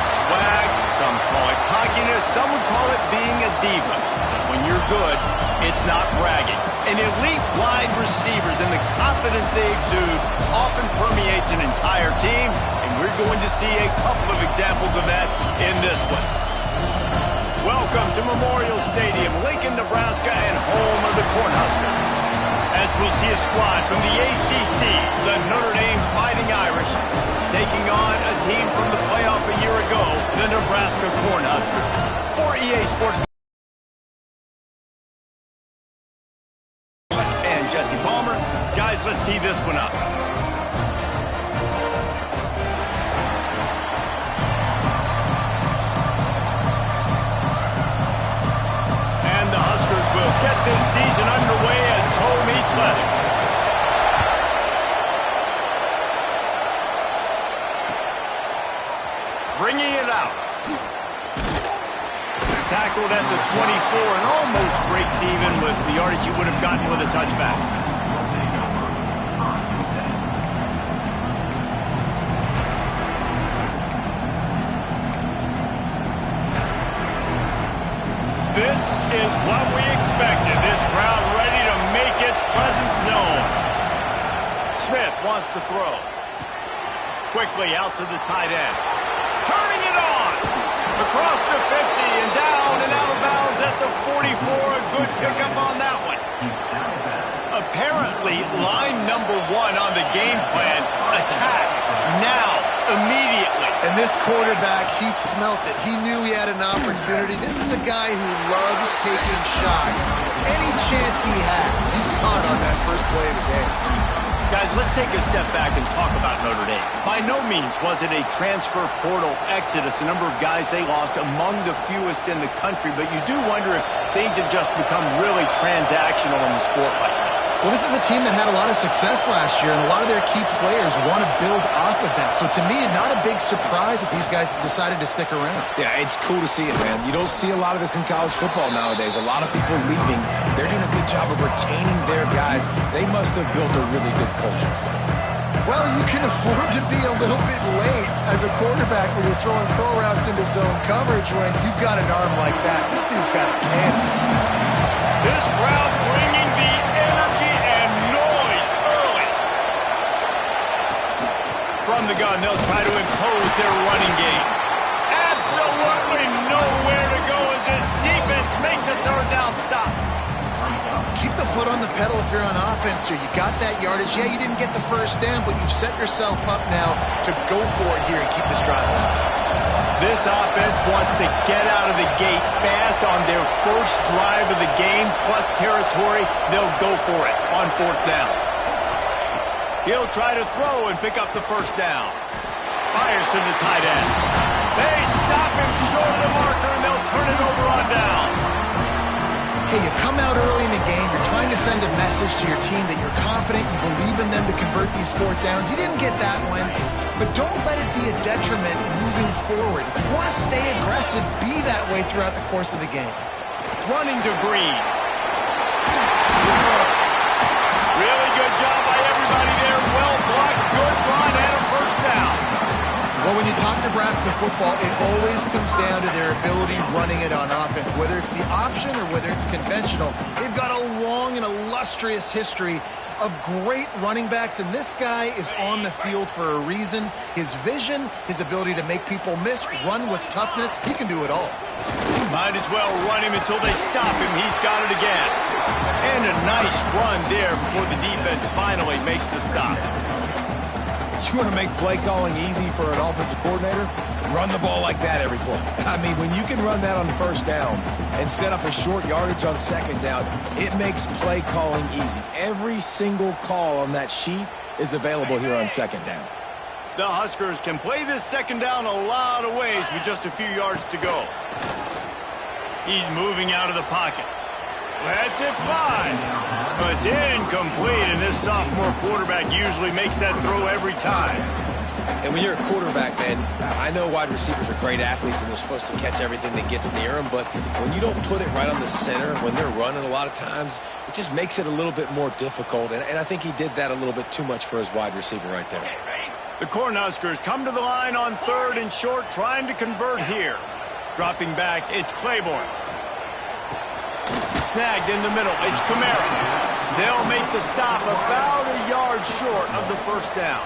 swag, some call it cockiness, some would call it being a diva. When you're good, it's not bragging. And elite wide receivers and the confidence they exude often permeates an entire team, and we're going to see a couple of examples of that in this one. Welcome to Memorial Stadium, Lincoln, Nebraska, and home of the Cornhuskers. As we'll see a squad from the ACC, the Notre Dame Fighting Irish, taking on a team from the playoff a year ago, the Nebraska Cornhuskers. For EA Sports and Jesse Palmer, guys, let's tee this one up. And the Huskers will get this season underway as toe meets leather. Bringing it out. Tackled at the 24 and almost breaks even with the yardage he would have gotten with a touchback. This is what we expected. This crowd ready to make its presence known. Smith wants to throw. Quickly out to the tight end. Turning it on. Across the 50 and down and out of bounds at the 44. A good pickup on that one. Apparently, line number one on the game plan, attack now, immediately. And this quarterback, he smelt it. He knew he had an opportunity. This is a guy who loves taking shots. Any chance he has. You saw it on that first play of the game. Guys, let's take a step back and talk about Notre Dame. By no means was it a transfer portal exodus, the number of guys they lost among the fewest in the country, but you do wonder if things have just become really transactional in the sport right now. Well, this is a team that had a lot of success last year, and a lot of their key players want to build off of that. So to me, not a big surprise that these guys decided to stick around. Yeah, it's cool to see it, man. You don't see a lot of this in college football nowadays. A lot of people leaving. They're doing a good job of retaining their guys. They must have built a really good culture. Well, you can afford to be a little bit late as a quarterback when you're throwing curl routes into zone coverage when you've got an arm like that. This dude's got a cannon. This crowd bringing the energy and noise early. From the gun, they'll try to impose their running game. Absolutely nowhere to go as this defense makes a third down stop. Keep the foot on the pedal if you're on offense here. You got that yardage. Yeah, you didn't get the first down, but you've set yourself up now to go for it here and keep this drive alive. This offense wants to get out of the gate fast on their first drive of the game, plus territory. They'll go for it on fourth down. He'll try to throw and pick up the first down. Fires to the tight end. They stop him short of the marker, and they'll turn it over on down. Hey, you come out early in the game, you're trying to send a message to your team that you're confident, you believe in them to convert these fourth downs. You didn't get that one, but don't let it be a detriment moving forward. If you want to stay aggressive, be that way throughout the course of the game. Running to Green. Really good job by everybody there. Well blocked, good run, and a first down. Well, when you talk Nebraska football, it always comes down to their ability running it on offense. Whether it's the option or whether it's conventional, they've got a long and illustrious history of great running backs, and this guy is on the field for a reason. His vision, his ability to make people miss, run with toughness, he can do it all. Might as well run him until they stop him. He's got it again. And a nice run there before the defense finally makes the stop. You want to make play calling easy for an offensive coordinator? Run the ball like that every play. I mean, when you can run that on first down and set up a short yardage on second down, it makes play calling easy. Every single call on that sheet is available here on second down. The Huskers can play this second down a lot of ways with just a few yards to go. He's moving out of the pocket. Lets it fly. But it's incomplete, and this sophomore quarterback usually makes that throw every time. And when you're a quarterback, man, I know wide receivers are great athletes and they're supposed to catch everything that gets near them, but when you don't put it right on the center, when they're running a lot of times, it just makes it a little bit more difficult, and I think he did that a little bit too much for his wide receiver right there. The Cornhuskers come to the line on 3rd and short, trying to convert here. Dropping back, it's Claiborne. Snagged in the middle, it's Kamara. They'll make the stop about a yard short of the first down.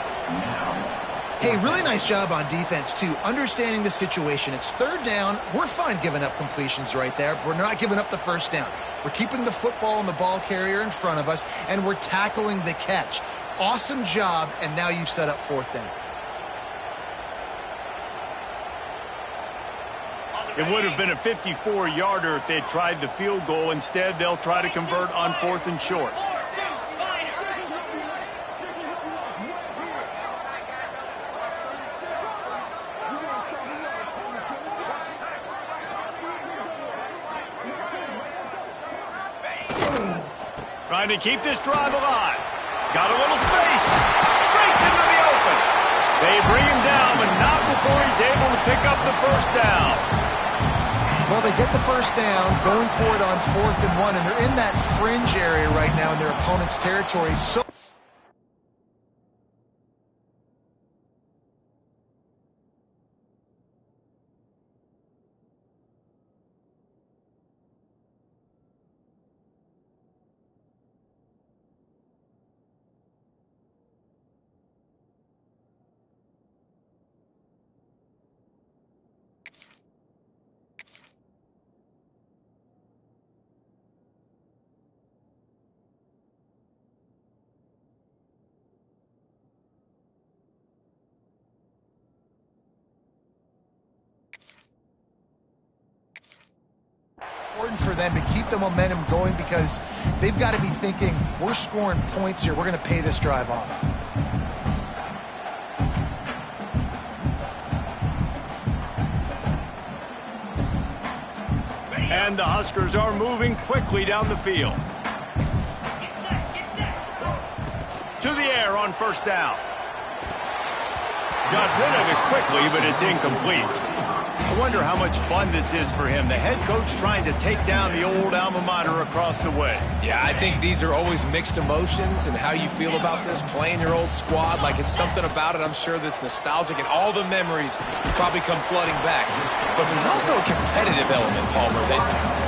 Hey, really nice job on defense, too, understanding the situation. It's 3rd down. We're fine giving up completions right there. We're not giving up the first down. We're keeping the football and the ball carrier in front of us, and we're tackling the catch. Awesome job, and now you've set up 4th down. It would have been a 54-yarder if they had tried the field goal. Instead, they'll try to convert on 4th and short. Trying to keep this drive alive. Got a little space. Breaks into the open. They bring him down, but not before he's able to pick up the first down. Well, they get the first down, going for it on 4th and 1, and they're in that fringe area right now in their opponent's territory. So important for them to keep the momentum going because they've got to be thinking, we're scoring points here. We're going to pay this drive off. And the Huskers are moving quickly down the field. To the air on first down. Got rid of it quickly, but it's incomplete. I wonder how much fun this is for him. The head coach trying to take down the old alma mater across the way. Yeah, I think these are always mixed emotions and how you feel about this, playing your old squad. Like, it's something about it, I'm sure, that's nostalgic, and all the memories probably come flooding back. But there's also a competitive element, Palmer, that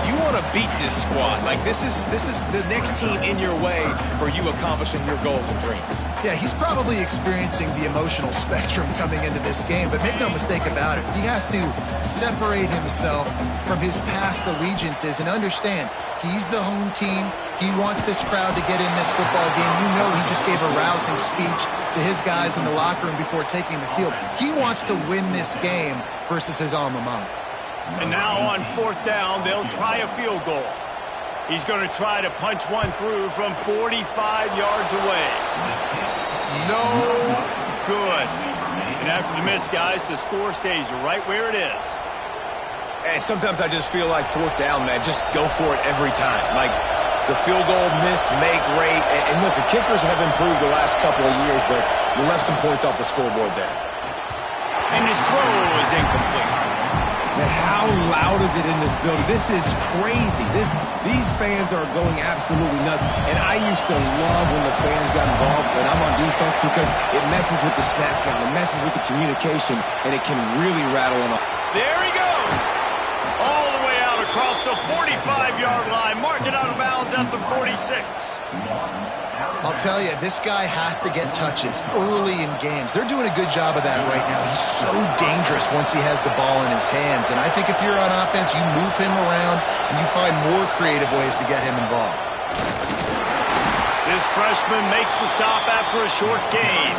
you want to beat this squad. Like, this is the next team in your way for you accomplishing your goals and dreams. Yeah, he's probably experiencing the emotional spectrum coming into this game, but make no mistake about it, he has to separate himself from his past allegiances and understand he's the home team. He wants this crowd to get in this football game. You know, he just gave a rousing speech to his guys in the locker room before taking the field. He wants to win this game versus his alma mater. And now on 4th down, they'll try a field goal. He's going to try to punch one through from 45 yards away. No good. And after the miss, guys, the score stays right where it is. And sometimes I just feel like 4th down, man, just go for it every time. Like, the field goal, miss, make, rate. And listen, kickers have improved the last couple of years, but you left some points off the scoreboard there. And his throw is incomplete. Man, how loud is it in this building? This is crazy. These fans are going absolutely nuts. And I used to love when the fans got involved when I'm on defense because it messes with the snap count, it messes with the communication, and it can really rattle them up. There he goes. All the way out across the 45-yard line, marking out of bounds at the 46. I'll tell you, this guy has to get touches early in games. They're doing a good job of that right now. He's so dangerous once he has the ball in his hands. And I think if you're on offense, you move him around and you find more creative ways to get him involved. This freshman makes the stop after a short gain.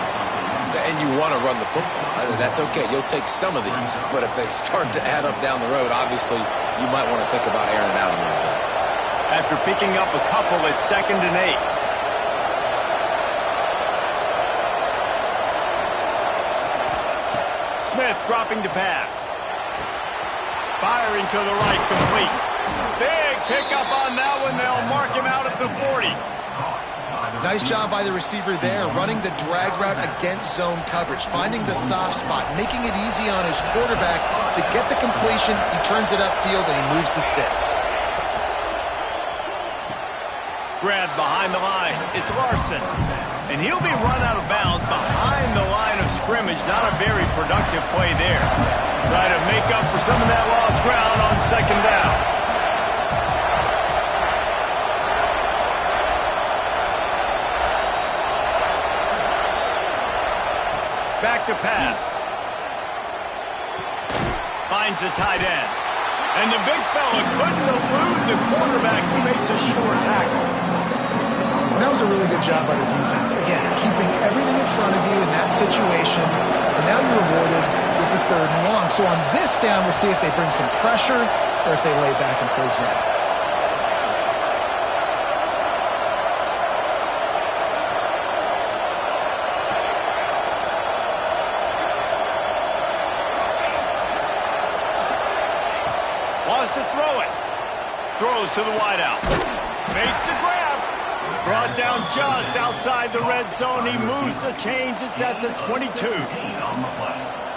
And you want to run the football. That's okay. You'll take some of these. But if they start to add up down the road, obviously, you might want to think about airing it out a little bit. After picking up a couple, it's 2nd and 8. Smith dropping to pass. Firing to the right, complete. Big pickup on that one. They'll mark him out at the 40. Nice job by the receiver there, running the drag route against zone coverage, finding the soft spot, making it easy on his quarterback to get the completion. He turns it upfield and he moves the sticks. Grabbed behind the line. It's Larson. And he'll be run out of bounds behind the line of scrimmage. Not a very productive play there. Try to make up for some of that lost ground on second down. Back to pass. Finds the tight end. And the big fella couldn't elude the quarterback. He makes a sure tackle. And that was a really good job by the defense. Again, keeping everything in front of you in that situation. And now you're rewarded with the 3rd and long. So on this down, we'll see if they bring some pressure or if they lay back and play zone. Wants to throw it. Throws to the wideout. Makes the grab. Brought down just outside the red zone. He moves the chains. It's at the 22.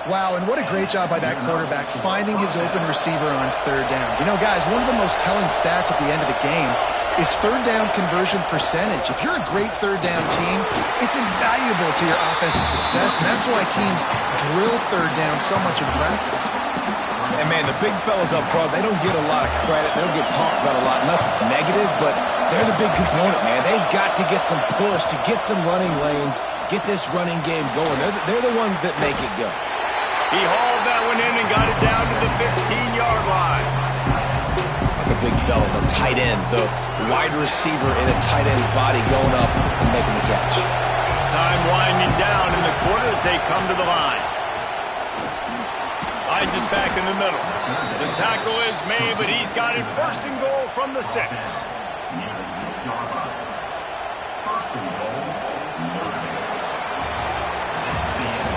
Wow, and what a great job by that quarterback finding his open receiver on 3rd down. You know, guys, one of the most telling stats at the end of the game is 3rd down conversion percentage. If you're a great 3rd down team, it's invaluable to your offensive success, and that's why teams drill 3rd down so much in practice. And, man, the big fellas up front, they don't get a lot of credit. They don't get talked about a lot unless it's negative, but they're the big component, man. They've got to get some push, to get some running lanes, get this running game going. They're the ones that make it go. He hauled that one in and got it down to the 15-yard line. Like a big fella, the tight end, the wide receiver in a tight end's body going up and making the catch. Time winding down in the quarter as they come to the line. Hides is back in the middle. The tackle is made, but he's got it 1st and goal from the 6.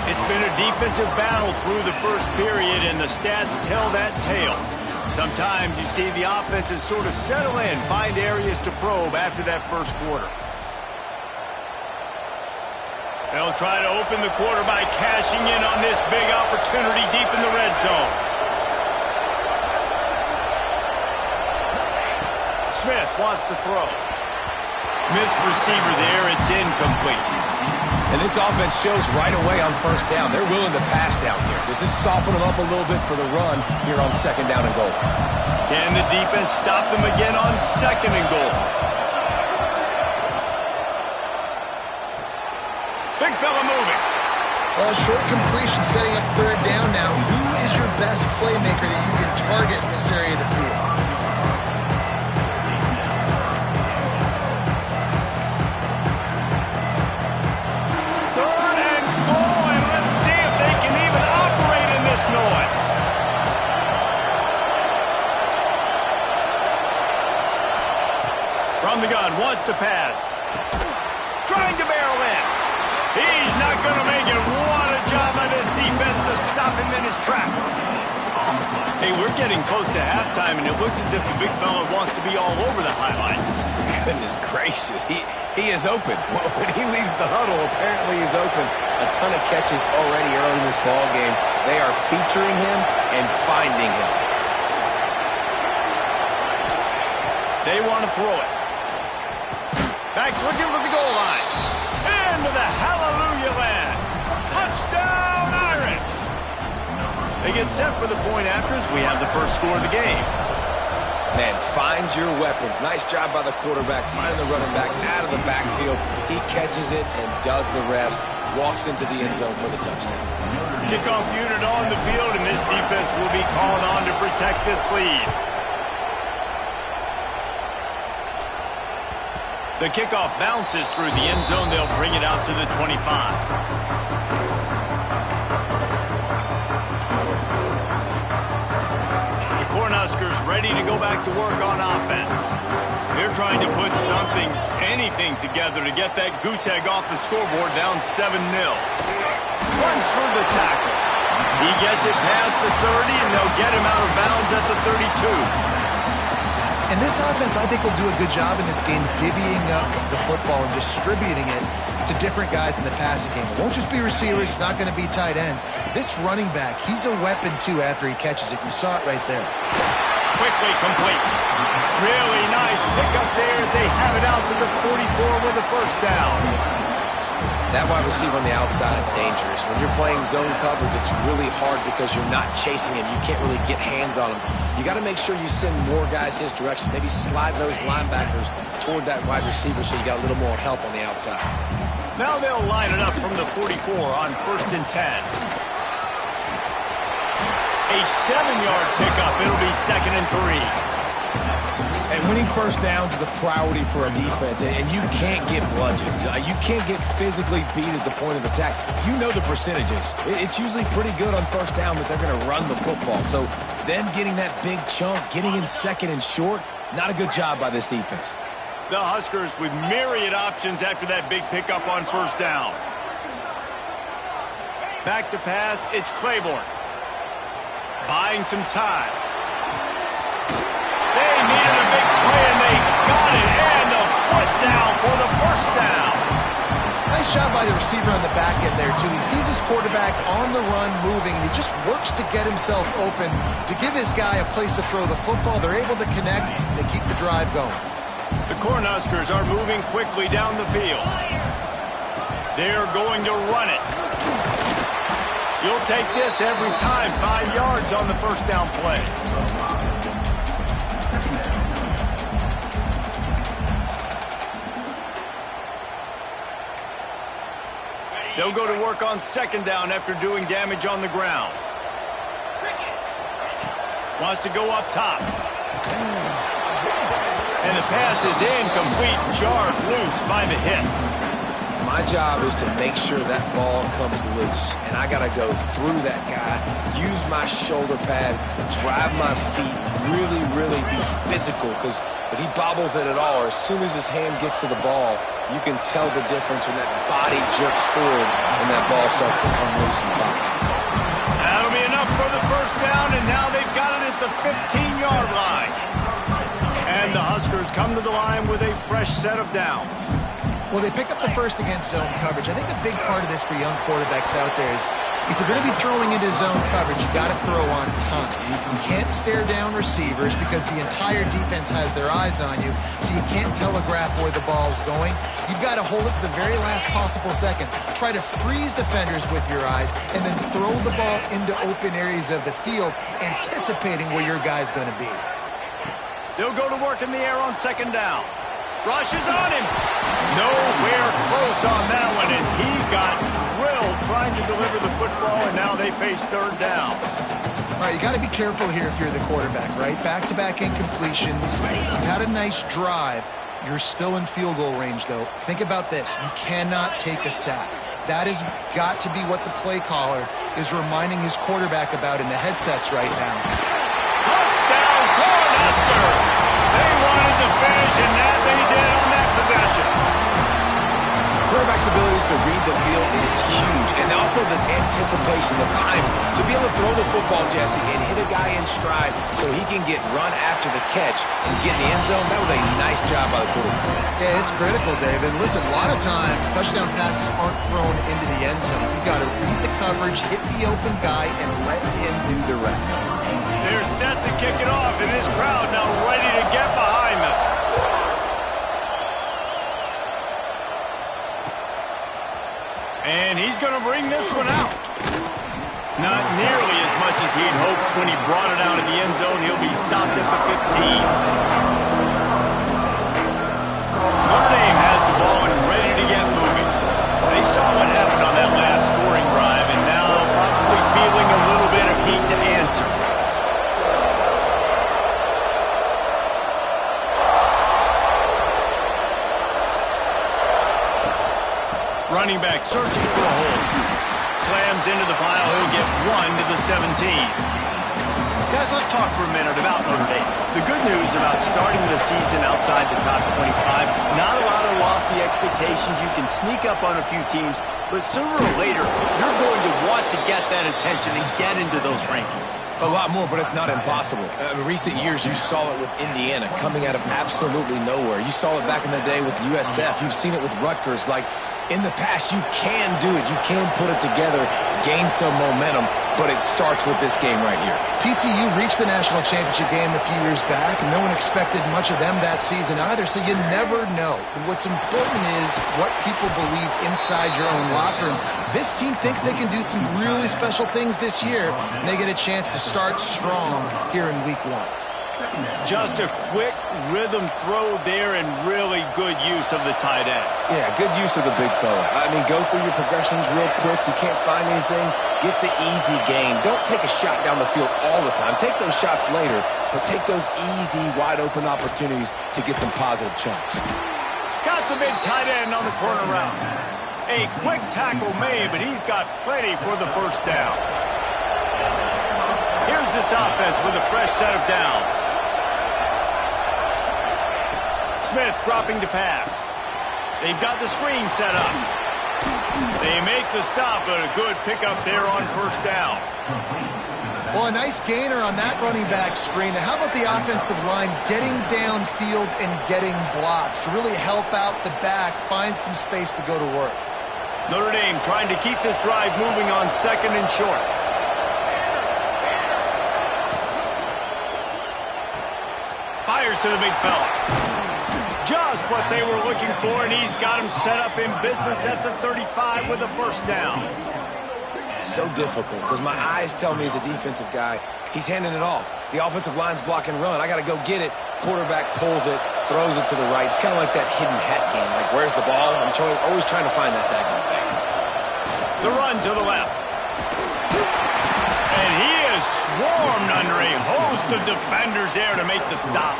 It's been a defensive battle through the first period, and the stats tell that tale. Sometimes you see the offenses sort of settle in, find areas to probe after that first quarter. They'll try to open the quarter by cashing in on this big opportunity deep in the red zone. Smith wants to throw. Missed receiver there. It's incomplete. And this offense shows right away on 1st down. They're willing to pass down here. Does this soften them up a little bit for the run here on 2nd down and goal? Can the defense stop them again on 2nd and goal? Big fella moving. Well, short completion setting up 3rd down now. Who is your best playmaker that you can target in this area of the field? From the gun, wants to pass. Trying to barrel in. He's not going to make it. What a job by this defense to stop him in his tracks. Hey, we're getting close to halftime, and it looks as if the big fella wants to be all over the highlights. Goodness gracious, he is open. When he leaves the huddle, apparently he's open. A ton of catches already early in this ball game. They are featuring him and finding him. They want to throw it. Back's looking for the goal line. Into the hallelujah land. Touchdown, Irish. They get set for the point after as we have the first score of the game. Man, find your weapons. Nice job by the quarterback, finding the running back out of the backfield. He catches it and does the rest. Walks into the end zone for the touchdown. Kickoff unit on the field, and this defense will be called on to protect this lead. The kickoff bounces through the end zone. They'll bring it out to the 25. The Cornhuskers ready to go back to work on offense. They're trying to put something, anything together to get that goose egg off the scoreboard down 7-0. Runs through the tackle. He gets it past the 30, and they'll get him out of bounds at the 32. And this offense, I think, will do a good job in this game divvying up the football and distributing it to different guys in the passing game. It won't just be receivers. It's not going to be tight ends. This running back, he's a weapon, too, after he catches it. You saw it right there. Quickly complete. Really nice pickup there as they have it out to the 44 with the 1st down. That wide receiver on the outside is dangerous. When you're playing zone coverage, it's really hard because you're not chasing him. You can't really get hands on him. You got to make sure you send more guys his direction. Maybe slide those linebackers toward that wide receiver so you got a little more help on the outside. Now they'll line it up from the 44 on 1st and 10. A 7-yard pickup. It'll be 2nd and 3. And winning first downs is a priority for a defense, and you can't get bludgeoned. You can't get physically beat at the point of attack. You know the percentages. It's usually pretty good on first down that they're going to run the football. So then getting that big chunk, getting in 2nd and short, not a good job by this defense. The Huskers with myriad options after that big pickup on 1st down. Back to pass, it's Claiborne. Buying some time. They needed a big play, and they got it. And the foot down for the 1st down. Nice job by the receiver on the back end there, too. He sees his quarterback on the run moving, and he just works to get himself open to give his guy a place to throw the football. They're able to connect. They keep the drive going. The Cornhuskers are moving quickly down the field. They're going to run it. You'll take this every time. 5 yards on the 1st down play. They'll go to work on 2nd down after doing damage on the ground. Wants to go up top. And the pass is incomplete, jarred loose by the hit. My job is to make sure that ball comes loose, and I got to go through that guy, use my shoulder pad, drive my feet, really be physical, because if he bobbles it at all, or as soon as his hand gets to the ball, you can tell the difference when that body jerks forward and that ball starts to come loose and pop. That'll be enough for the 1st down, and now they've got it at the 15-yard line. And the Huskers come to the line with a fresh set of downs. Well, they pick up the first against zone coverage. I think a big part of this for young quarterbacks out there is if you're going to be throwing into zone coverage, you got to throw on time. You can't stare down receivers because the entire defense has their eyes on you, so you can't telegraph where the ball's going. You've got to hold it to the very last possible second. Try to freeze defenders with your eyes and then throw the ball into open areas of the field, anticipating where your guy's going to be. They'll go to work in the air on 2nd down. Rush is on him. Nowhere close on that one as he got drilled trying to deliver the football, and now they face 3rd down. All right, you got to be careful here if you're the quarterback, right? Back-to-back incompletions. You've had a nice drive. You're still in field goal range, though. Think about this. You cannot take a sack. That has got to be what the play caller is reminding his quarterback about in the headsets right now. Touchdown, Cornhuskers! They wanted to finish, and that they did on that possession. Quarterback's abilities to read the field is huge, and also the anticipation, the timing. To be able to throw the football, Jesse, and hit a guy in stride so he can get run after the catch and get in the end zone, that was a nice job by the quarterback. Yeah, it's critical, David. Listen, a lot of times touchdown passes aren't thrown into the end zone. You've got to read the coverage, hit the open guy, and let him do the rest. They're set to kick it off, and this crowd now ready to get behind them. And he's going to bring this one out. Not nearly as much as he'd hoped when he brought it out of the end zone. He'll be stopped at the 15. Notre Dame has the ball and ready to get moving. They saw what happened on that last scoring drive, and now probably feeling a little bit of heat to answer. Running back searching for a hole. Slams into the pile. He'll get 1 to the 17. Guys, let's talk for a minute about Notre Dame. The good news about starting the season outside the top 25, not a lot of lofty expectations. You can sneak up on a few teams, but sooner or later, you're going to want to get that attention and get into those rankings. A lot more, but it's not impossible. In recent years, you saw it with Indiana coming out of absolutely nowhere. You saw it back in the day with USF. You've seen it with Rutgers. Like, in the past, you can do it. You can put it together, gain some momentum. but it starts with this game right here. TCU reached the national championship game a few years back, and no one expected much of them that season either, so you never know. What's important is what people believe inside your own locker room. This team thinks they can do some really special things this year, and they get a chance to start strong here in week 1. Just a quick rhythm throw there and really good use of the tight end. Yeah, good use of the big fella. I mean, go through your progressions real quick. You can't find anything. Get the easy gain. Don't take a shot down the field all the time. Take those shots later, but take those easy, wide-open opportunities to get some positive chunks. Got the big tight end on the corner route. A quick tackle made, but he's got plenty for the first down. Here's this offense with a fresh set of downs. Smith dropping to pass. They've got the screen set up. They make the stop, but a good pickup there on first down. Well, a nice gainer on that running back screen. Now, how about the offensive line getting downfield and getting blocks to really help out the back, find some space to go to work? Notre Dame trying to keep this drive moving on 2nd and short. Fires to the big fella. Just what they were looking for, and he's got him set up in business at the 35 with a first down. So difficult because my eyes tell me as a defensive guy, he's handing it off. The offensive line's block and run. I got to go get it. Quarterback pulls it, throws it to the right. It's kind of like that hidden hat game. Like, where's the ball? I'm always trying to find that daggone thing. The run to the left. And he is swarmed under a host of defenders there to make the stop.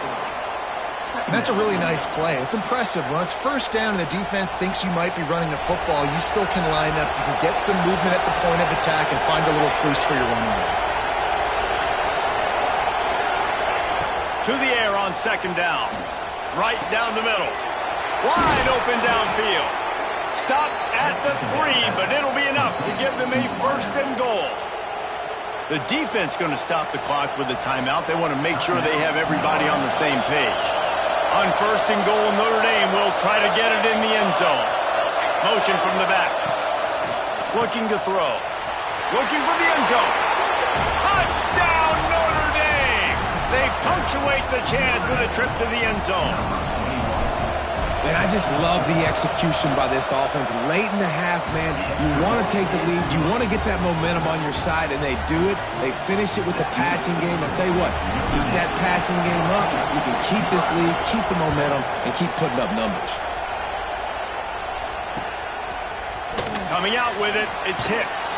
And that's a really nice play. It's impressive. When it's first down and the defense thinks you might be running the football, you still can line up. You can get some movement at the point of attack and find a little crease for your running back. To the air on 2nd down. Right down the middle. Wide open downfield. Stopped at the 3, but it'll be enough to give them a 1st and goal. The defense going to stop the clock with a timeout. They want to make sure they have everybody on the same page. On 1st and goal, Notre Dame will try to get it in the end zone. Motion from the back. Looking to throw. Looking for the end zone. Touchdown, Notre Dame! They punctuate the chance with a trip to the end zone. And I just love the execution by this offense. Late in the half, man, you want to take the lead. You want to get that momentum on your side, and they do it. They finish it with the passing game. I'll tell you what, keep that passing game up. You can keep this lead, keep the momentum, and keep putting up numbers. Coming out with it, it's Hicks.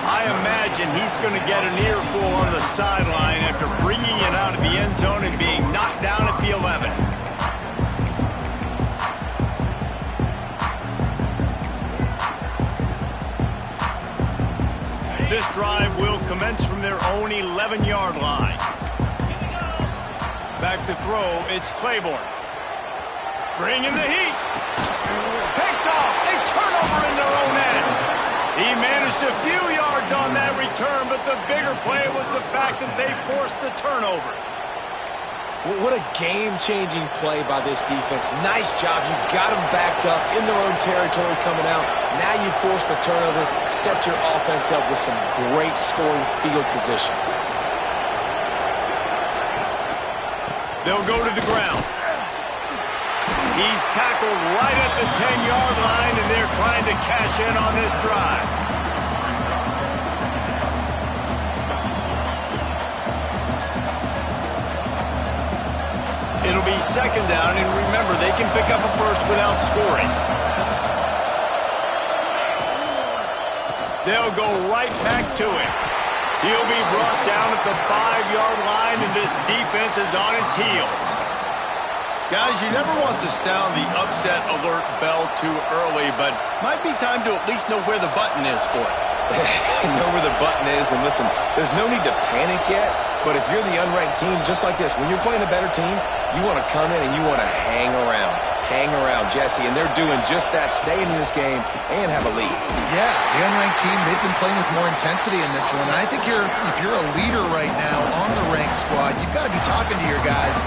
I imagine he's going to get an earful on the sideline after bringing it out of the end zone and being knocked down at the 11. This drive will commence from their own 11-yard line. Back to throw, it's Claiborne. Bringing the heat. Picked off, a turnover in their own end. He managed a few yards on that return, but the bigger play was the fact that they forced the turnover. What a game-changing play by this defense. Nice job. You got them backed up in their own territory coming out. Now you force the turnover, set your offense up with some great scoring field position. They'll go to the ground. He's tackled right at the 10-yard line, and they're trying to cash in on this drive. It'll be 2nd down, and remember, they can pick up a first without scoring. They'll go right back to him. He'll be brought down at the 5-yard line, and this defense is on its heels. Guys, you never want to sound the upset alert bell too early, but might be time to at least know where the button is for it. Know where the button is, and listen, there's no need to panic yet, but if you're the unranked team, just like this, when you're playing a better team, you want to come in and you want to hang around, Jesse, and they're doing just that, staying in this game and have a lead. Yeah, the unranked team, they've been playing with more intensity in this one. I think if you're a leader right now on the ranked squad, you've got to be talking to your guys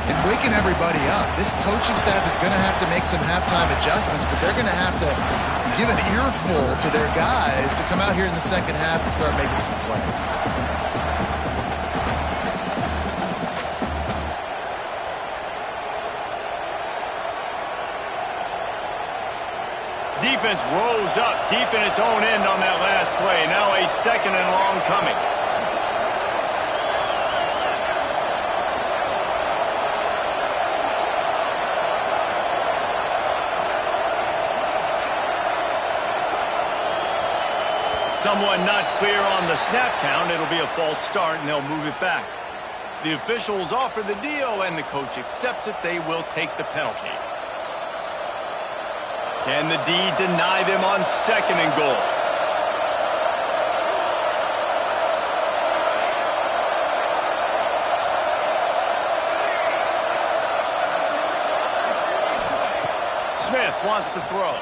and waking everybody up. This coaching staff is going to have to make some halftime adjustments, but they're going to have to give an earful to their guys to come out here in the second half and start making some plays. Defense rose up deep in its own end on that last play. Now a second and long coming. Someone not clear on the snap count. It'll be a false start, and they'll move it back. The officials offer the deal, and the coach accepts it. They will take the penalty. Can the D deny them on second and goal? Smith wants to throw.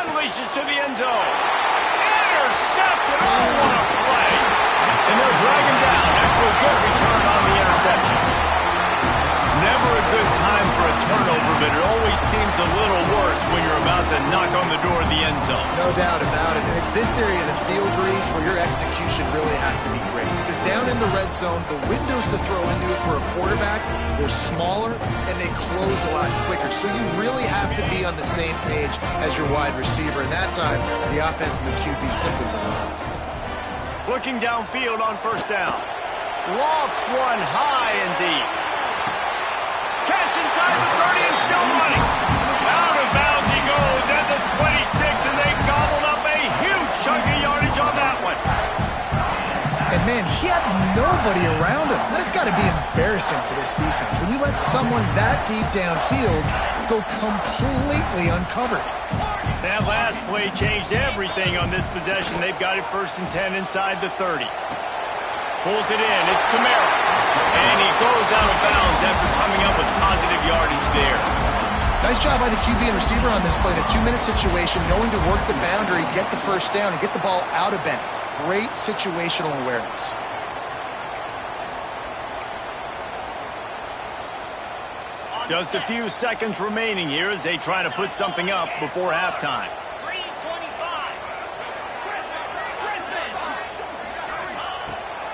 Unleashes to the end zone. Intercepted. Oh, what a play. And they'll drag him down after a good return on the interception. Never a good time for a turnover, but it always seems a little worse when you're about to knock on the door of the end zone. No doubt about it. And it's this area of the field, Reese, where your execution really has to be great. Because down in the red zone, the windows to throw into it for a quarterback, they're smaller and they close a lot quicker. So you really have to be on the same page as your wide receiver. And that time, the offense and the QB simply went around. Looking downfield on first down. Lofts one high and deep. Catch inside the 30 and still running. Out of bounds he goes at the 26, and they gobbled up a huge chunk of yardage on that one. And, man, he had nobody around him. That has got to be embarrassing for this defense. When you let someone that deep downfield go completely uncovered. That last play changed everything on this possession. They've got it 1st and 10 inside the 30. Pulls it in. It's Kamara. And he goes out of bounds after coming up with positive yardage there. Nice job by the QB and receiver on this play in a 2-minute situation, knowing to work the boundary, get the first down, and get the ball out of bounds. Great situational awareness. Just a few seconds remaining here as they try to put something up before halftime.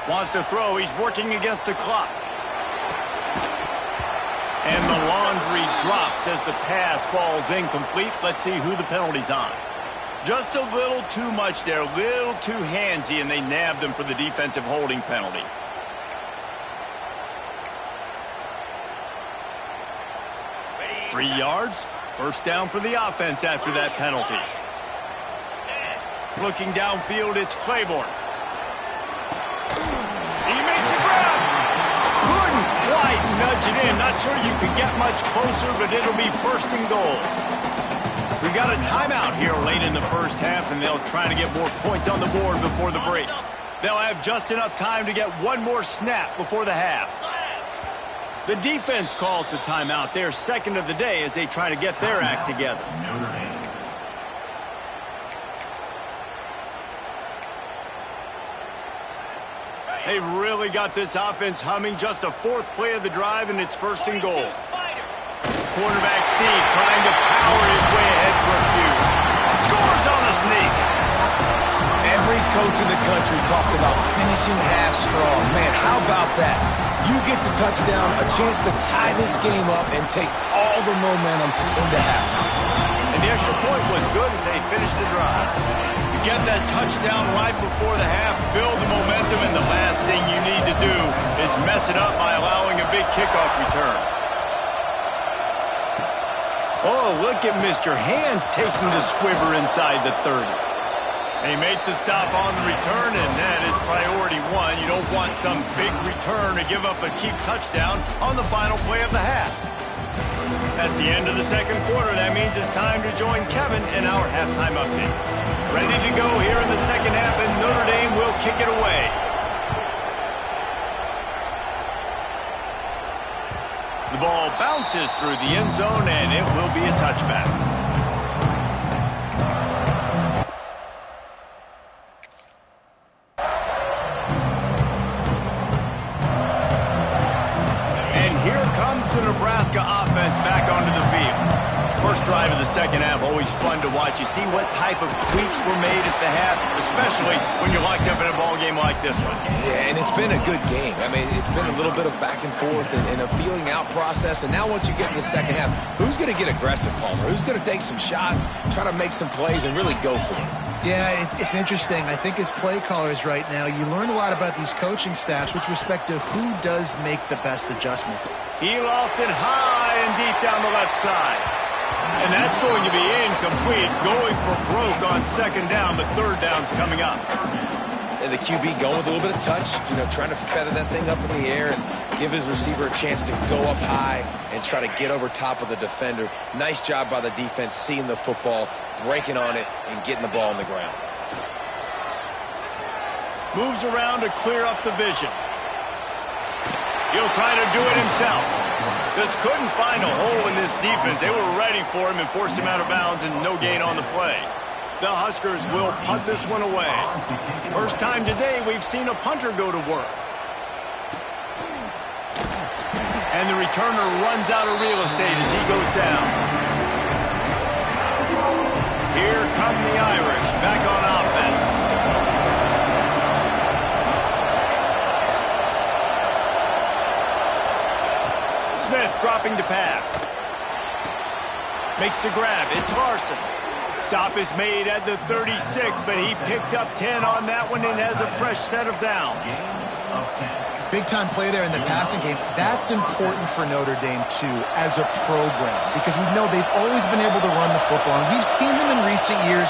Wants to throw. He's working against the clock. And the laundry drops as the pass falls incomplete. Let's see who the penalty's on. Just a little too much there, a little too handsy, and they nabbed him for the defensive holding penalty. Free yards. First down for the offense after that penalty. Looking downfield, it's Claiborne. He makes a grab. Couldn't quite nudge it in. Not sure you could get much closer, but it'll be 1st and goal. We got a timeout here late in the first half, and they'll try to get more points on the board before the break. They'll have just enough time to get one more snap before the half. The defense calls the timeout. They're second of the day as they try to get their act together. They've really got this offense humming. Just the 4th play of the drive, and it's 1st and goal. Quarterback Steve trying to power his way ahead for a few. Scores on the sneak. Every coach in the country talks about finishing half strong. Man, how about that? You get the touchdown, a chance to tie this game up and take all the momentum into halftime. And the extra point was good as they finished the drive. You get that touchdown right before the half, build the momentum, and the last thing you need to do is mess it up by allowing a big kickoff return. Oh, look at Mr. Hands taking the squibber inside the 30. They make the stop on the return, and that is priority 1. You don't want some big return to give up a cheap touchdown on the final play of the half. That's the end of the second quarter. That means it's time to join Kevin in our halftime update. Ready to go here in the second half, and Notre Dame will kick it away. The ball bounces through the end zone, and it will be a touchback. And here comes the Nebraska offense back onto the field. First drive of the second half, always fun to watch. You see what type of tweaks were made at the half, especially when you're locked up in a ball game like this one. Yeah, and it's been a good game. I mean, it's been a little bit of back and forth and a feeling out process. And now once you get in the second half, who's going to get aggressive, Palmer? Who's going to take some shots, try to make some plays, and really go for it? Yeah, it's interesting. I think as play callers right now, you learn a lot about these coaching staffs with respect to who does make the best adjustments. He lost it high and deep down the left side. And that's going to be incomplete, going for broke on second down, but third down's coming up. And the QB going with a little bit of touch, trying to feather that thing up in the air and give his receiver a chance to go up high and try to get over top of the defender. Nice job by the defense, seeing the football, breaking on it, and getting the ball on the ground. Moves around to clear up the vision. He'll try to do it himself. Just couldn't find a hole in this defense. They were ready for him and forced him out of bounds, and no gain on the play. The Huskers will punt this one away. First time today we've seen a punter go to work. And the returner runs out of real estate as he goes down. Here come the Irish back on offense. Smith dropping to pass. Makes the grab. It's Larson. Stop is made at the 36, but he picked up 10 on that one and has a fresh set of downs. Big-time play there in the passing game. That's important for Notre Dame, too, as a program, because we know they've always been able to run the football. And we've seen them in recent years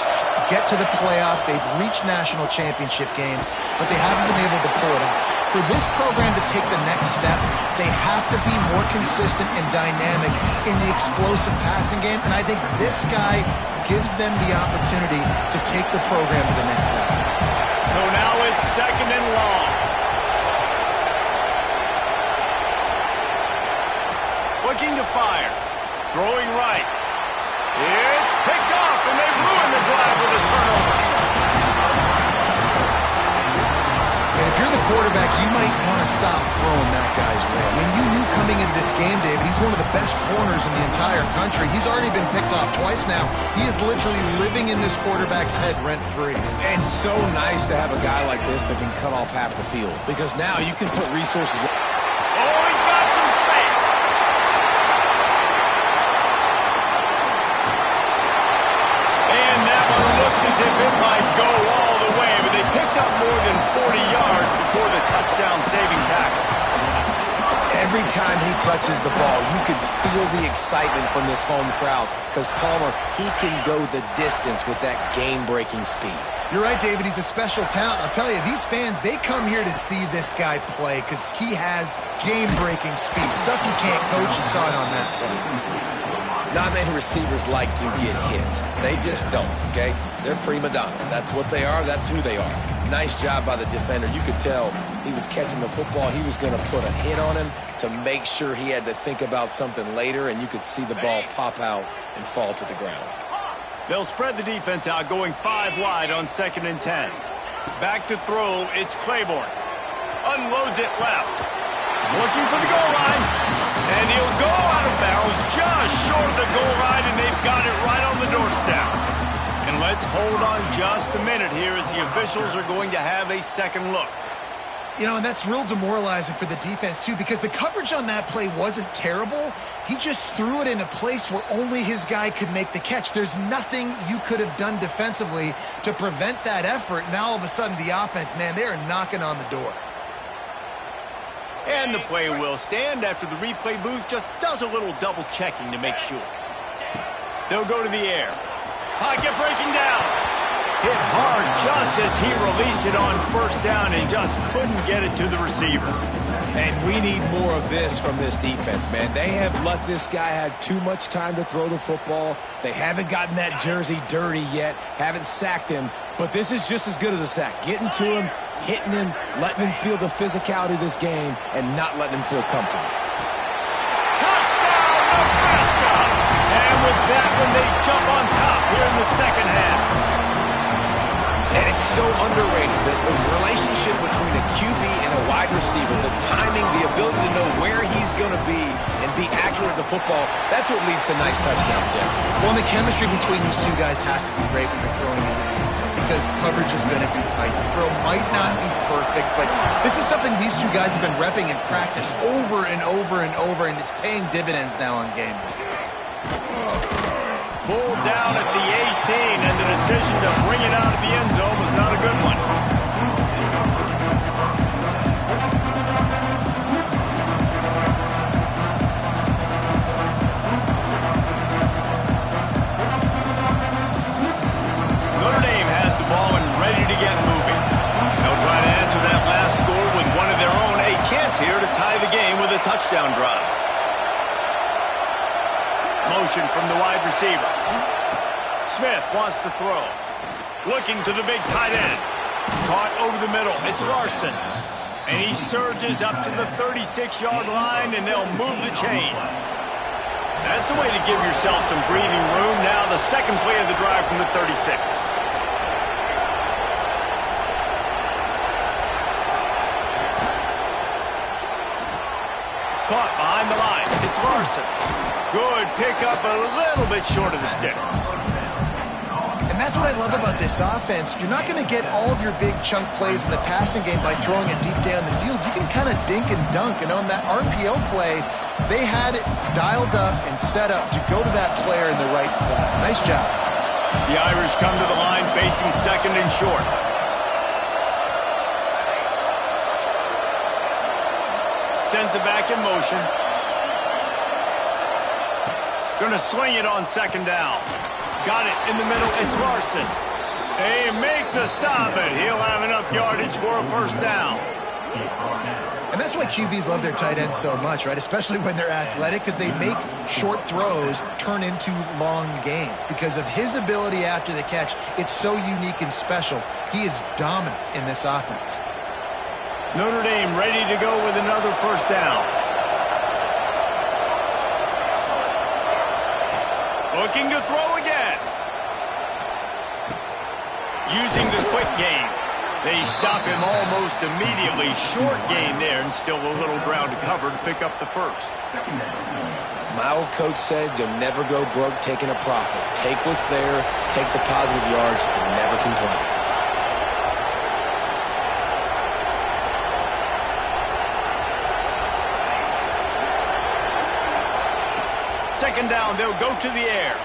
get to the playoffs. They've reached national championship games, but they haven't been able to pull it off. For this program to take the next step, they have to be more consistent and dynamic in the explosive passing game, and I think this guy gives them the opportunity to take the program to the next level. So now it's second and long. Looking to fire. Throwing right. It's picked off, and they ruin the drive with a turnover. And if you're the quarterback, you might want to stop throwing that guy's way. I mean, you knew coming into this game, Dave, he's one of the best corners in the entire country. He's already been picked off twice now. He is literally living in this quarterback's head rent-free. And so nice to have a guy like this that can cut off half the field, because now you can put resources in. Oh, he's got some space. And that one looked as if it might go all the way, but they picked up more than 40 yards before the touchdown-saving tackle. Every time he touches the ball, you can feel the excitement from this home crowd, because Palmer, he can go the distance with that game-breaking speed. You're right, David. He's a special talent. I'll tell you, these fans, they come here to see this guy play because he has game-breaking speed. Stuff you can't coach. You saw it on that play. Not many receivers like to get hit. They just don't, okay? They're prima donnas. That's what they are. That's who they are. Nice job by the defender. You could tell he was catching the football. He was going to put a hit on him to make sure he had to think about something later, and you could see the ball pop out and fall to the ground. They'll spread the defense out, going 5 wide on 2nd and 10. Back to throw, it's Claiborne. Unloads it left. Looking for the goal line. And he'll go out of bounds just short of the goal line, and they've got it right on the doorstep. And let's hold on just a minute here as the officials are going to have a second look. You know, and that's real demoralizing for the defense, too, because the coverage on that play wasn't terrible. He just threw it in a place where only his guy could make the catch. There's nothing you could have done defensively to prevent that effort. Now, all of a sudden, the offense, man, they are knocking on the door. And the play will stand after the replay booth just does a little double-checking to make sure. They'll go to the air. Pocket breaking down. Hit hard just as he released it on first down and just couldn't get it to the receiver. And we need more of this from this defense, man. They have let this guy have too much time to throw the football. They haven't gotten that jersey dirty yet, haven't sacked him. But this is just as good as a sack. Getting to him, hitting him, letting him feel the physicality of this game, and not letting him feel comfortable. Touchdown, Nebraska! And with that one, they jump on top here in the second half. And it's so underrated, the relationship between a QB and a wide receiver, the timing, the ability to know where he's he's going to be and be accurate with the football, that's what leads to nice touchdowns, Jesse. Well, and the chemistry between these two guys has to be great when you're throwing in the end zone because coverage is going to be tight. The throw might not be perfect, but this is something these two guys have been repping in practice over and over and over, and it's paying dividends now on game day. Pulled down at the 18, and the decision to bring it out of the end zone was not a good one. Notre Dame has the ball and ready to get moving. They'll try to answer that last score with one of their own. A chance here to tie the game with a touchdown drive. Motion from the wide receiver. Smith wants to throw. Looking to the big tight end. Caught over the middle. It's Larson. And he surges up to the 36-yard line, and they'll move the chains. That's the way to give yourself some breathing room. Now the second play of the drive from the 36. Caught behind the line. It's Larson. Good pickup, a little bit short of the sticks. And that's what I love about this offense. You're not going to get all of your big chunk plays in the passing game by throwing it deep down the field. You can kind of dink and dunk. And on that RPO play, they had it dialed up and set up to go to that player in the right flat. Nice job. The Irish come to the line facing second and short. Sends it back in motion. Going to swing it on second down. Got it in the middle. It's Larson. They make the stop, and he'll have enough yardage for a first down. And that's why QBs love their tight ends so much, right? Especially when they're athletic, because they make short throws turn into long gains. Because of his ability after the catch, it's so unique and special. He is dominant in this offense. Notre Dame ready to go with another first down. Looking to throw again. Using the quick game. They stop him almost immediately. Short gain there, and still a little ground to cover to pick up the first. My old coach said you'll never go broke taking a profit. Take what's there, take the positive yards, and never complain. Second down, they'll go to the air.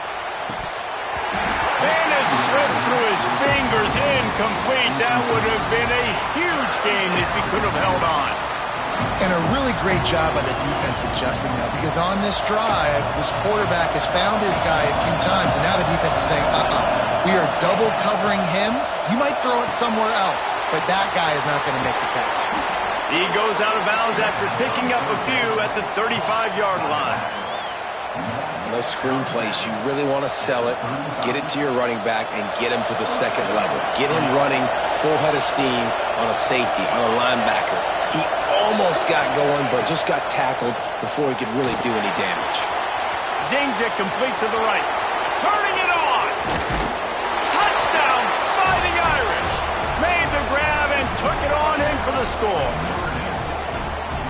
And it slips through his fingers, incomplete. That would have been a huge gain if he could have held on. And a really great job by the defense adjusting now, because on this drive, this quarterback has found his guy a few times, and now the defense is saying, we are double covering him. You might throw it somewhere else, but that guy is not going to make the catch. He goes out of bounds after picking up a few at the 35-yard line. Those screen plays, you really want to sell it, get it to your running back, and get him to the second level. Get him running full head of steam on a safety, on a linebacker. He almost got going, but just got tackled before he could really do any damage. Zings it complete to the right. Turning it on. Touchdown, Fighting Irish. Made the grab and took it on in for the score.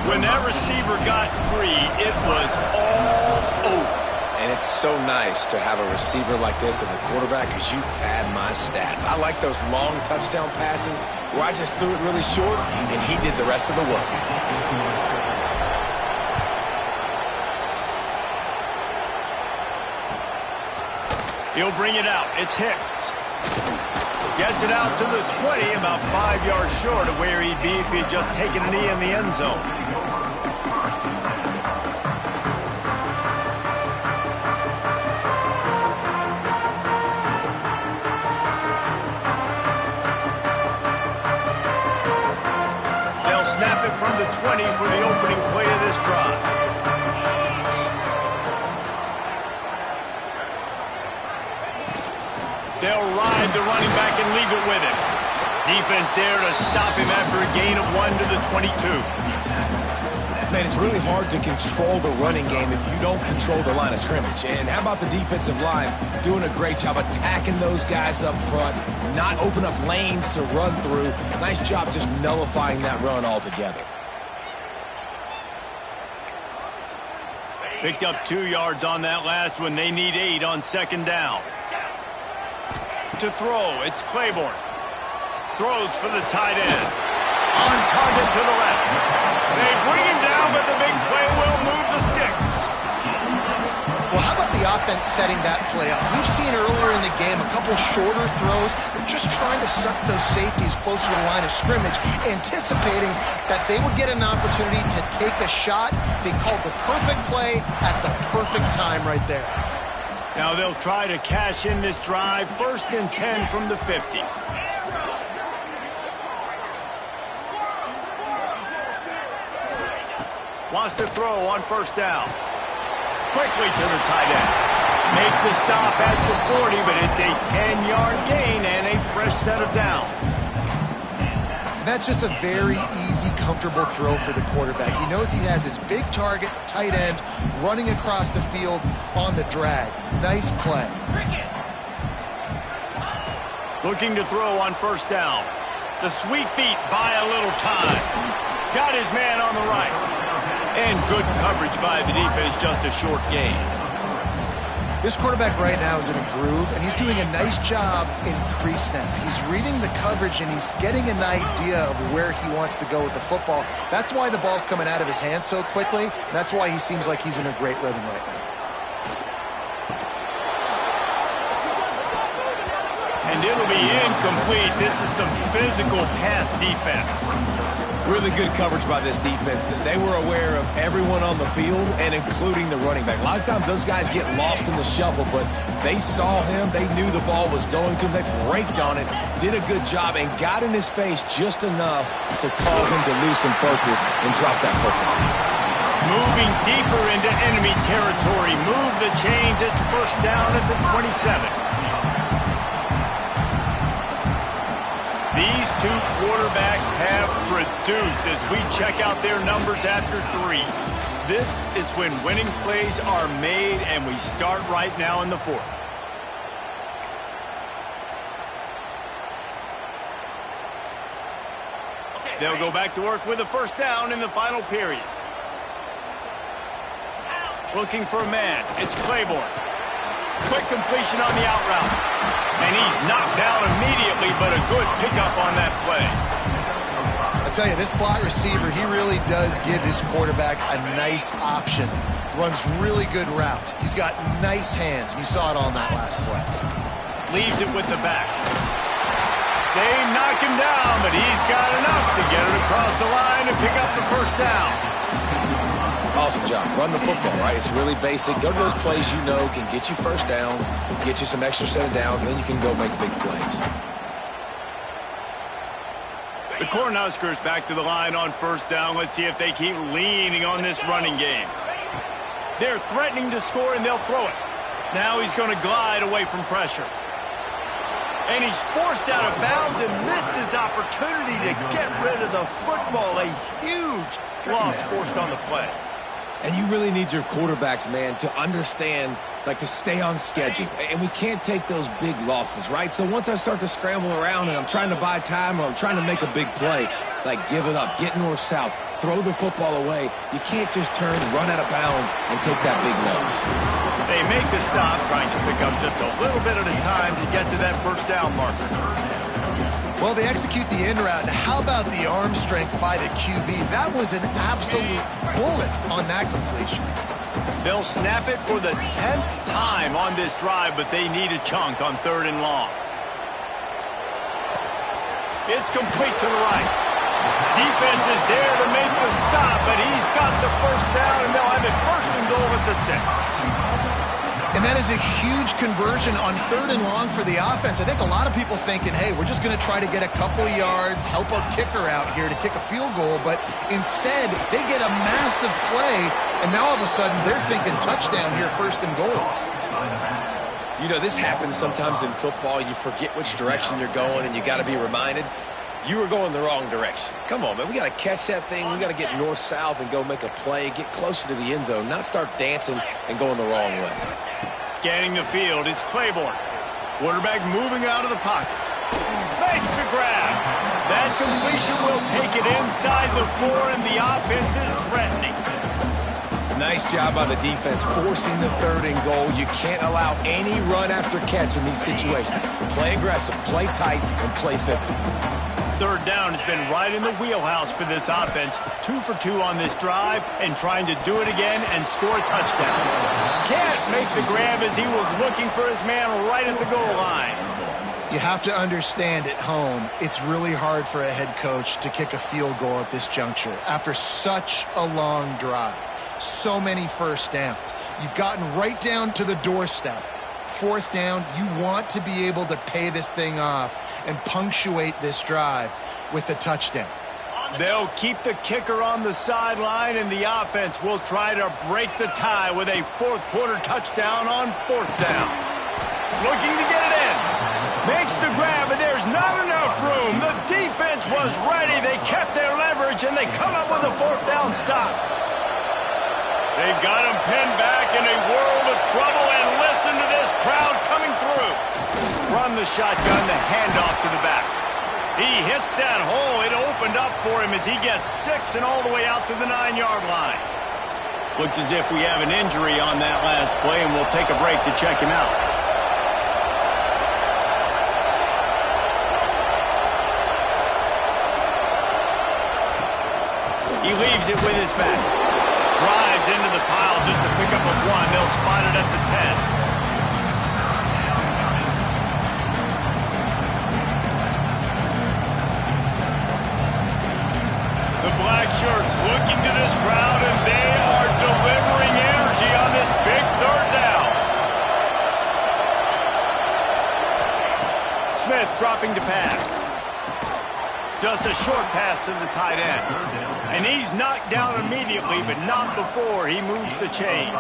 When that receiver got free, it was all over. And it's so nice to have a receiver like this as a quarterback because you pad my stats. I like those long touchdown passes where I just threw it really short and he did the rest of the work. He'll bring it out. It's Hicks. Gets it out to the 20, about 5 yards short of where he'd be if he'd just taken a knee in the end zone. Snap it from the 20 for the opening play of this drive. They'll ride the running back and leave it with him. Defense there to stop him after a gain of 1 to the 22. Man, it's really hard to control the running game if you don't control the line of scrimmage. And how about the defensive line doing a great job attacking those guys up front, not open up lanes to run through. Nice job just nullifying that run altogether. Picked up 2 yards on that last one. They need 8 on second down. To throw, it's Claiborne. Throws for the tight end. On target to the left. They bring him down, but the big play will move the sticks. Well, how about the offense setting that play up? We've seen earlier in the game a couple shorter throws. They're just trying to suck those safeties closer to the line of scrimmage, anticipating that they would get an opportunity to take a shot. They called the perfect play at the perfect time right there. Now they'll try to cash in this drive. 1st and 10 from the 50. Wants to throw on 1st down. Quickly to the tight end. Make the stop at the 40, but it's a 10-yard gain and a fresh set of downs. That's just a very easy, comfortable throw for the quarterback. He knows he has his big target, tight end, running across the field on the drag. Nice play. Looking to throw on 1st down. The sweet feet buy a little time. Got his man on the right. And good coverage by the defense, just a short gain. This quarterback right now is in a groove, and he's doing a nice job in pre-snap. He's reading the coverage, and he's getting an idea of where he wants to go with the football. That's why the ball's coming out of his hands so quickly. That's why he seems like he's in a great rhythm right now. And it'll be incomplete. This is some physical pass defense. Really good coverage by this defense. They were aware of everyone on the field and including the running back. A lot of times those guys get lost in the shuffle, but they saw him. They knew the ball was going to him. They braked on it, did a good job, and got in his face just enough to cause him to lose some focus and drop that football. Moving deeper into enemy territory. Move the chains. It's 1st down at the 27. These two quarterbacks have produced as we check out their numbers after 3. This is when winning plays are made, and we start right now in the 4th. They'll go back to work with a 1st down in the final period. Looking for a man. It's Claiborne. Quick completion on the out route. And he's knocked down immediately, but a good pickup on that play. I tell you, this slot receiver, he really does give his quarterback a nice option. Runs really good routes. He's got nice hands, and you saw it on that last play. Leaves it with the back. They knock him down, but he's got enough to get it across the line and pick up the 1st down. Awesome job. Run the football, right? It's really basic. Go to those plays you know can get you 1st downs, get you some extra set of downs, and then you can go make big plays. The Cornhuskers back to the line on 1st down. Let's see if they keep leaning on this running game. They're threatening to score, and they'll throw it. Now he's going to glide away from pressure. And he's forced out of bounds and missed his opportunity to get rid of the football. A huge loss forced on the play. And you really need your quarterbacks, man, to understand, like, to stay on schedule. And we can't take those big losses, right? So once I start to scramble around and I'm trying to buy time or I'm trying to make a big play, like, give it up, get north-south, throw the football away. You can't just turn, run out of bounds, and take that big loss. They make the stop, trying to pick up just a little bit at a time to get to that 1st down marker. Well, they execute the in route. And how about the arm strength by the QB? That was an absolute bullet on that completion. They'll snap it for the 10th time on this drive, but they need a chunk on 3rd and long. It's complete to the right. Defense is there to make the stop, but he's got the 1st down, and they'll have it 1st and goal at the 6. And that is a huge conversion on 3rd and long for the offense. I think a lot of people thinking, hey, we're just going to try to get a couple yards, help our kicker out here to kick a field goal. But instead, they get a massive play, and now all of a sudden they're thinking touchdown here, 1st and goal. You know, this happens sometimes in football. You forget which direction you're going, and you got to be reminded you were going the wrong direction. Come on, man. We got to catch that thing. We got to get north-south and go make a play, get closer to the end zone, not start dancing and going the wrong way. Scanning the field, it's Claiborne. Quarterback moving out of the pocket. Makes the grab. That completion will take it inside the 4, and the offense is threatening. Nice job by the defense forcing the 3rd and goal. You can't allow any run after catch in these situations. Play aggressive, play tight, and play physical. 3rd down has been right in the wheelhouse for this offense. 2 for 2 on this drive and trying to do it again and score a touchdown. Can't make the grab as he was looking for his man right at the goal line. You have to understand at home, it's really hard for a head coach to kick a field goal at this juncture after such a long drive. So many first downs. You've gotten right down to the doorstep. 4th down, you want to be able to pay this thing off and punctuate this drive with a touchdown. They'll keep the kicker on the sideline, and the offense will try to break the tie with a 4th quarter touchdown on 4th down. Looking to get it in. Makes the grab, but there's not enough room. The defense was ready. They kept their leverage, and they come up with a 4th down stop. They've got him pinned back in a world of trouble, and listen to this crowd coming through. From the shotgun, the handoff to the back. He hits that hole. It opened up for him as he gets 6 and all the way out to the 9-yard line. Looks as if we have an injury on that last play, and we'll take a break to check him out. He leaves it with his back. Drives into the pile just to pick up a 1. They'll spot it at the 10. The black shirts looking to this crowd, and they are delivering energy on this big 3rd down. Smith dropping to pass. Just a short pass to the tight end. And he's knocked down immediately, but not before he moves the chains.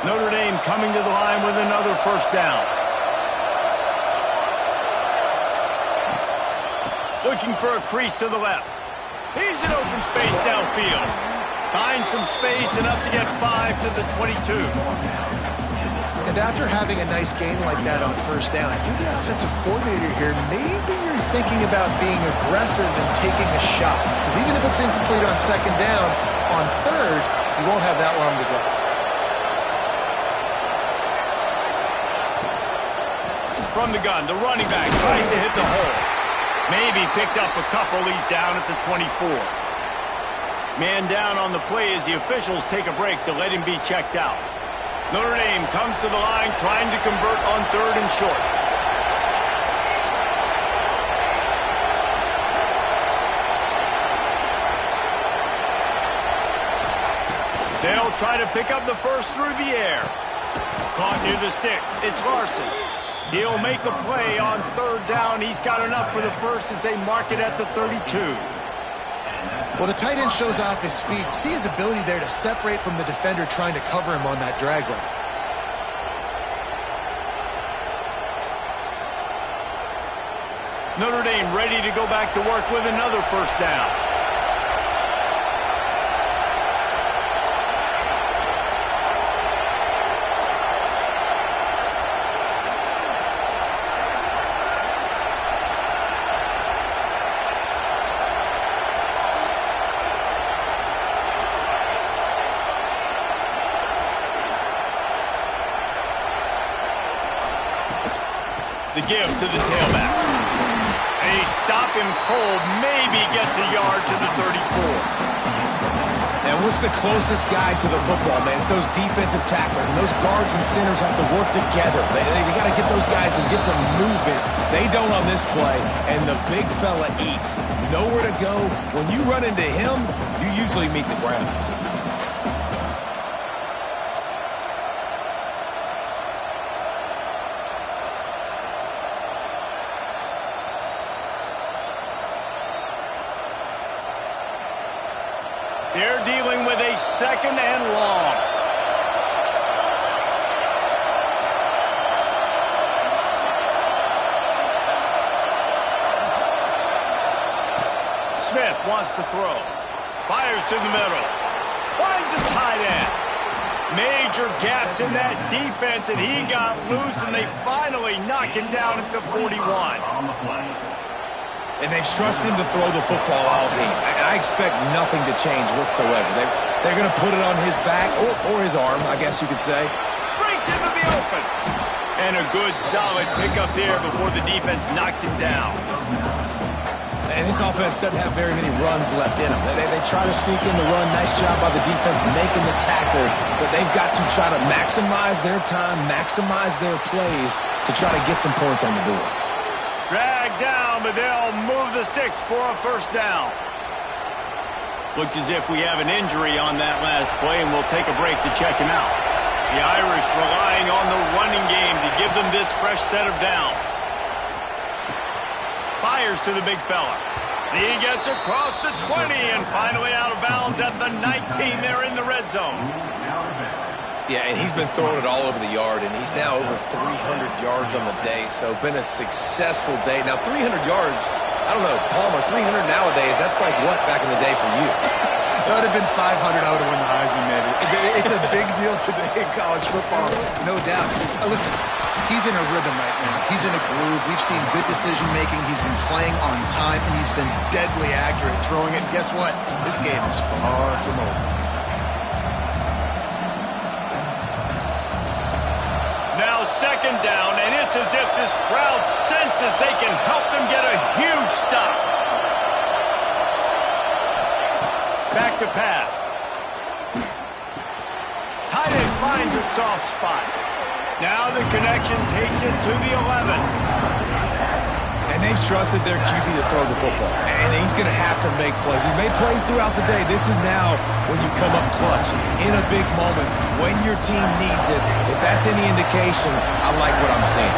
Notre Dame coming to the line with another 1st down. Looking for a crease to the left. He's in open space downfield. Finds some space, enough to get 5 to the 22. And after having a nice game like that on 1st down, if you're the offensive coordinator here, maybe you're thinking about being aggressive and taking a shot. Because even if it's incomplete on 2nd down, on 3rd, you won't have that long to go. From the gun, the running back tries to hit the hole. Maybe picked up a couple. He's down at the 24. Man down on the play as the officials take a break to let him be checked out. Notre Dame comes to the line trying to convert on 3rd and short. They'll try to pick up the 1st through the air. Caught near the sticks. It's Larson. He'll make a play on 3rd down. He's got enough for the 1st as they mark it at the 32. Well, the tight end shows off his speed. See his ability there to separate from the defender trying to cover him on that drag route. Notre Dame ready to go back to work with another 1st down. The give to the tailback. They stop him cold, maybe gets a yard to the 34. And what's the closest guy to the football, man? It's those defensive tackles, and those guards and centers have to work together. They got to get those guys and get some movement. They don't on this play, and the big fella eats. Nowhere to go. When you run into him, you usually meet the ground. They're dealing with a 2nd and long. Smith wants to throw. Fires to the middle. Finds a tight end. Major gaps in that defense, and he got loose, and they finally knock him down at the 41. And they've trusted him to throw the football all game. And I expect nothing to change whatsoever. They're going to put it on his back, or his arm, I guess you could say. Breaks into the open. And a good, solid pickup there before the defense knocks him down. And this offense doesn't have very many runs left in them. They try to sneak in the run. Nice job by the defense making the tackle. But they've got to try to maximize their time, maximize their plays to try to get some points on the board. Dragged down, but they'll move the sticks for a first down. Looks as if we have an injury on that last play, and we'll take a break to check him out. The Irish relying on the running game to give them this fresh set of downs. Fires to the big fella. He gets across the 20 and finally out of bounds at the 19 there in the red zone. Yeah, and he's been throwing it all over the yard, and he's now over 300 yards on the day, so been a successful day. Now, 300 yards, I don't know, Palmer, 300 nowadays, that's like what back in the day for you? That would have been 500. I would have won the Heisman, maybe. It's a big deal today in college football, no doubt. Listen, he's in a rhythm right now. He's in a groove. We've seen good decision-making. He's been playing on time, and he's been deadly accurate throwing it. And guess what? This game is far from over. Now second down, and it's as if this crowd senses they can help them get a huge stop. Back to pass. Tight end finds a soft spot. Now the connection takes it to the 11. And they've trusted their QB to throw the football. And he's going to have to make plays. He's made plays throughout the day. This is now when you come up clutch in a big moment when your team needs it. If that's any indication, I like what I'm seeing.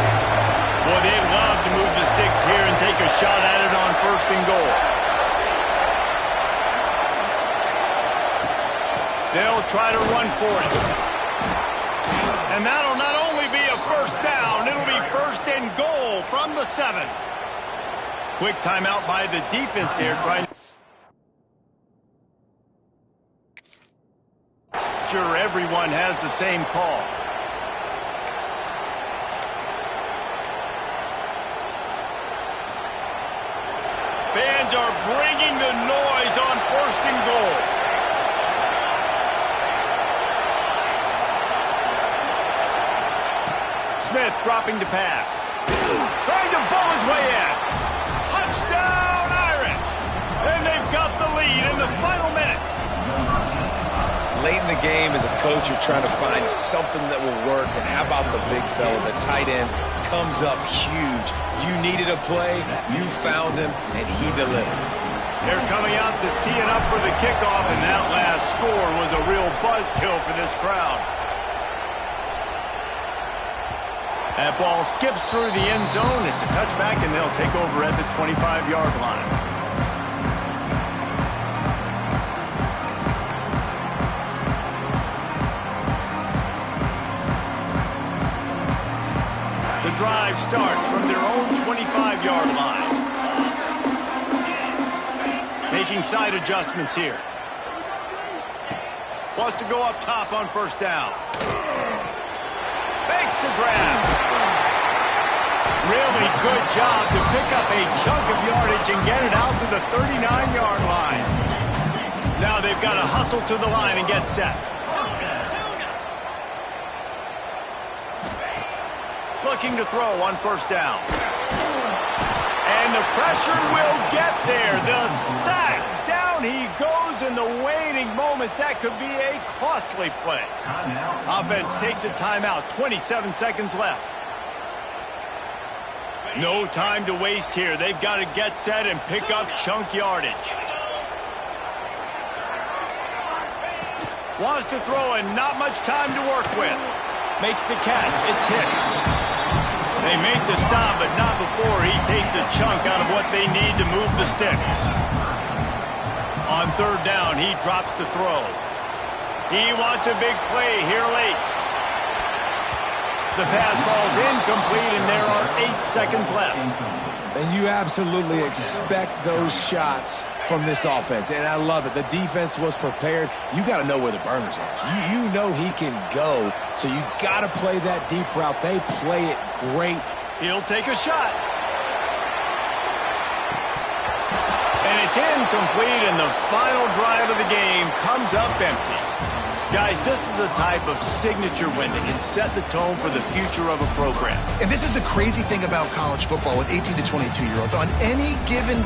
Well, they'd love to move the sticks here and take a shot at it on first and goal. They'll try to run for it. And that'll not only be a first down, it'll be first and goal from the 7. Quick timeout by the defense there, trying. Sure, everyone has the same call. Fans are bringing the noise on first and goal. Smith dropping to pass. Trying to bowl his way in. Touchdown, Irish! And they've got the lead in the final minute. Late in the game, as a coach, you're trying to find something that will work. And how about the big fella, the tight end, comes up huge. You needed a play, you found him, and he delivered. They're coming out to tee it up for the kickoff, and that last score was a real buzzkill for this crowd. That ball skips through the end zone. It's a touchback, and they'll take over at the 25-yard line. The drive starts from their own 25-yard line. Making side adjustments here. Wants to go up top on first down. Fakes to grab. Really good job to pick up a chunk of yardage and get it out to the 39-yard line. Now they've got to hustle to the line and get set. Looking to throw on first down. And the pressure will get there. The sack. Down he goes in the waning moments. That could be a costly play. Offense takes a timeout. 27 seconds left. No time to waste here. They've got to get set and pick up chunk yardage. Wants to throw and not much time to work with. Makes the catch. It's Hicks. They make the stop, but not before he takes a chunk out of what they need to move the sticks. On third down, he drops to throw. He wants a big play here late. The pass falls incomplete, and there are 8 seconds left. And you absolutely expect those shots from this offense, and I love it. The defense was prepared. You got to know where the burners are. You know he can go, so you got to play that deep route. They play it great. He'll take a shot. It's incomplete, and the final drive of the game comes up empty. Guys, this is a type of signature win that can set the tone for the future of a program. And this is the crazy thing about college football with 18 to 22-year-olds. On any given